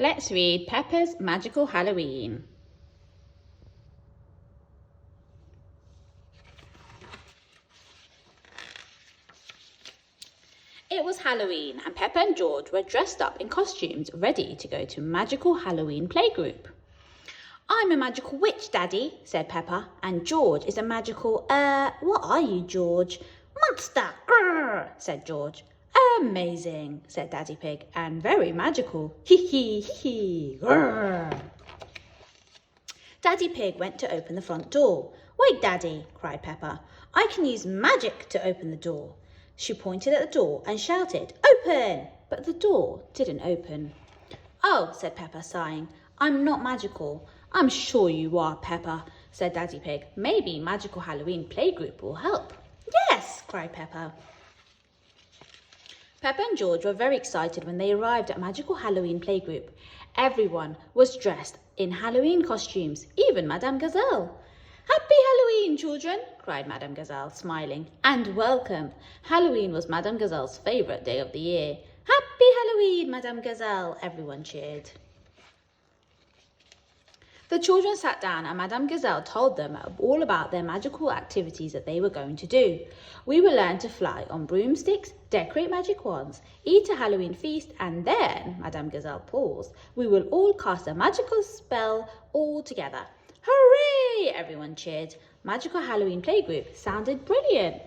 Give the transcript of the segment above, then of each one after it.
Let's read Peppa's Magical Halloween. It was Halloween and Peppa and George were dressed up in costumes ready to go to Magical Halloween playgroup. I'm a magical witch, Daddy, said Peppa, and George is a magical, what are you, George? Monster, grrr, said George. Amazing, said Daddy Pig, and very magical, hee, grrr. Daddy Pig went to open the front door. Wait, Daddy, cried Peppa, I can use magic to open the door. She pointed at the door and shouted, Open! But the door didn't open. Oh, said Peppa, sighing, I'm not magical. I'm sure you are, Peppa, said Daddy Pig. Maybe Magical Halloween playgroup will help. Yes, cried Peppa. Peppa and George were very excited when they arrived at Magical Halloween playgroup. Everyone was dressed in Halloween costumes, even Madame Gazelle. Happy Halloween, children, cried Madame Gazelle, smiling. And welcome. Halloween was Madame Gazelle's favourite day of the year. Happy Halloween, Madame Gazelle, everyone cheered. The children sat down and Madame Gazelle told them all about their magical activities that they were going to do. We will learn to fly on broomsticks, decorate magic wands, eat a Halloween feast, and then, Madame Gazelle paused, we will all cast a magical spell all together. Hooray! Everyone cheered. Magical Halloween playgroup sounded brilliant.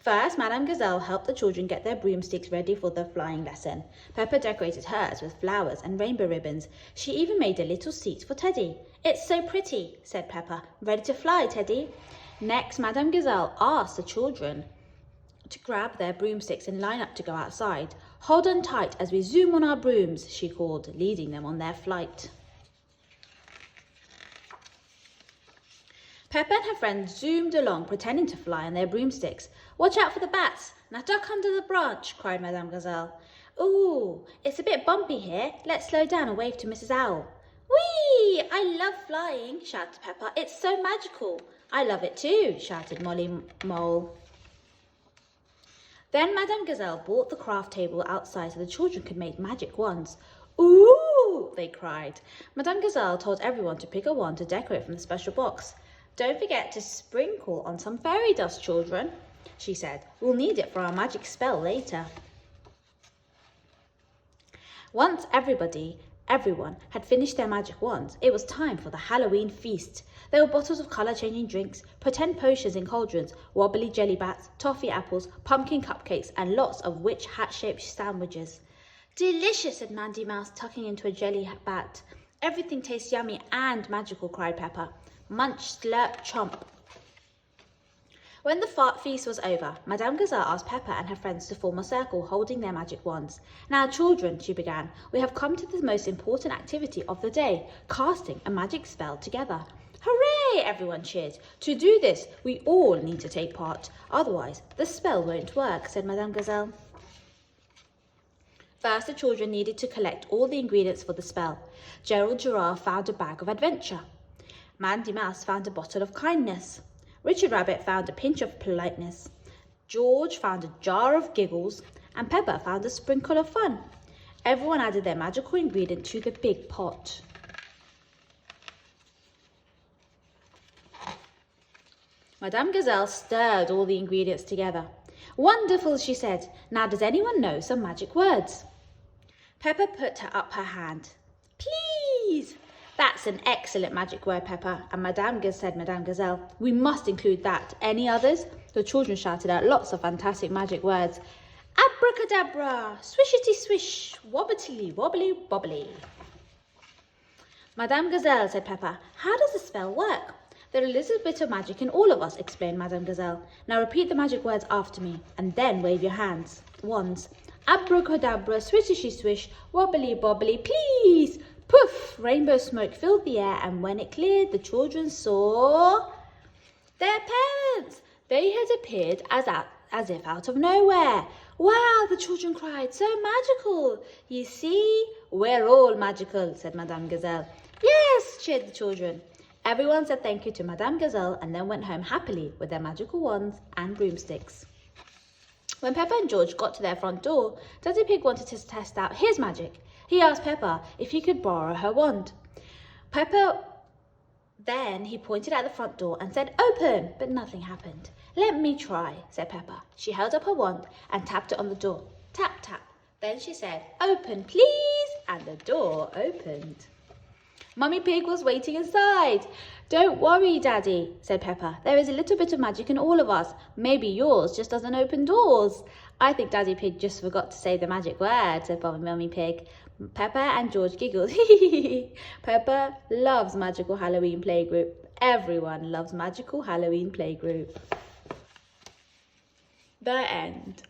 First, Madame Gazelle helped the children get their broomsticks ready for the flying lesson. Peppa decorated hers with flowers and rainbow ribbons. She even made a little seat for Teddy. It's so pretty, said Peppa. Ready to fly, Teddy? Next, Madame Gazelle asked the children to grab their broomsticks and line up to go outside. Hold on tight as we zoom on our brooms, she called, leading them on their flight. Peppa and her friends zoomed along, pretending to fly on their broomsticks. Watch out for the bats. Now duck under the branch, cried Madame Gazelle. Ooh, it's a bit bumpy here. Let's slow down and wave to Mrs. Owl. Whee! I love flying, shouted Peppa. It's so magical. I love it too, shouted Molly Mole. Then Madame Gazelle brought the craft table outside so the children could make magic wands. Ooh, they cried. Madame Gazelle told everyone to pick a wand to decorate from the special box. Don't forget to sprinkle on some fairy dust, children, she said. We'll need it for our magic spell later. Once everyone had finished their magic wands, it was time for the Halloween feast. There were bottles of colour-changing drinks, pretend potions in cauldrons, wobbly jelly bats, toffee apples, pumpkin cupcakes, and lots of witch hat-shaped sandwiches. Delicious, said Mandy Mouse, tucking into a jelly bat. Everything tastes yummy and magical, cried Peppa. Munch, slurp, chomp. When the feast was over, Madame Gazelle asked Peppa and her friends to form a circle holding their magic wands. Now, children, she began, we have come to the most important activity of the day, casting a magic spell together. Hooray! Everyone cheered. To do this, we all need to take part. Otherwise, the spell won't work, said Madame Gazelle. First, the children needed to collect all the ingredients for the spell. Gerald Giraffe found a bag of adventure. Mandy Mouse found a bottle of kindness. Richard Rabbit found a pinch of politeness. George found a jar of giggles. And Peppa found a sprinkle of fun. Everyone added their magical ingredient to the big pot. Madame Gazelle stirred all the ingredients together. Wonderful, she said. Now does anyone know some magic words? Peppa put up her hand. Please! That's an excellent magic word, Peppa, and Madame Gazelle. We must include that. Any others? The children shouted out lots of fantastic magic words. Abracadabra, swishity swish, wobbly wobbly bobbly. Madame Gazelle, said Peppa, how does the spell work? There is a little bit of magic in all of us, explained Madame Gazelle. Now repeat the magic words after me, and then wave your wands. Abracadabra, swishy swish, wobbly bobbly, please. Poof! Rainbow smoke filled the air, and when it cleared, the children saw their parents. They had appeared as if out of nowhere. Wow, the children cried, so magical. You see, we're all magical, said Madame Gazelle. Yes, cheered the children. Everyone said thank you to Madame Gazelle and then went home happily with their magical wands and broomsticks. When Peppa and George got to their front door, Daddy Pig wanted to test out his magic. He asked Peppa if he could borrow her wand. Then he pointed at the front door and said, "Open!" But nothing happened. "Let me try," said Peppa. She held up her wand and tapped it on the door. Tap, tap. Then she said, "Open, please," and the door opened. Mummy Pig was waiting inside. "Don't worry, Daddy," said Peppa. "There is a little bit of magic in all of us. Maybe yours just doesn't open doors." "I think Daddy Pig just forgot to say the magic word," said Mummy Pig. Peppa and George giggled. Peppa loves Magical Halloween Playgroup. Everyone loves Magical Halloween Playgroup. The end.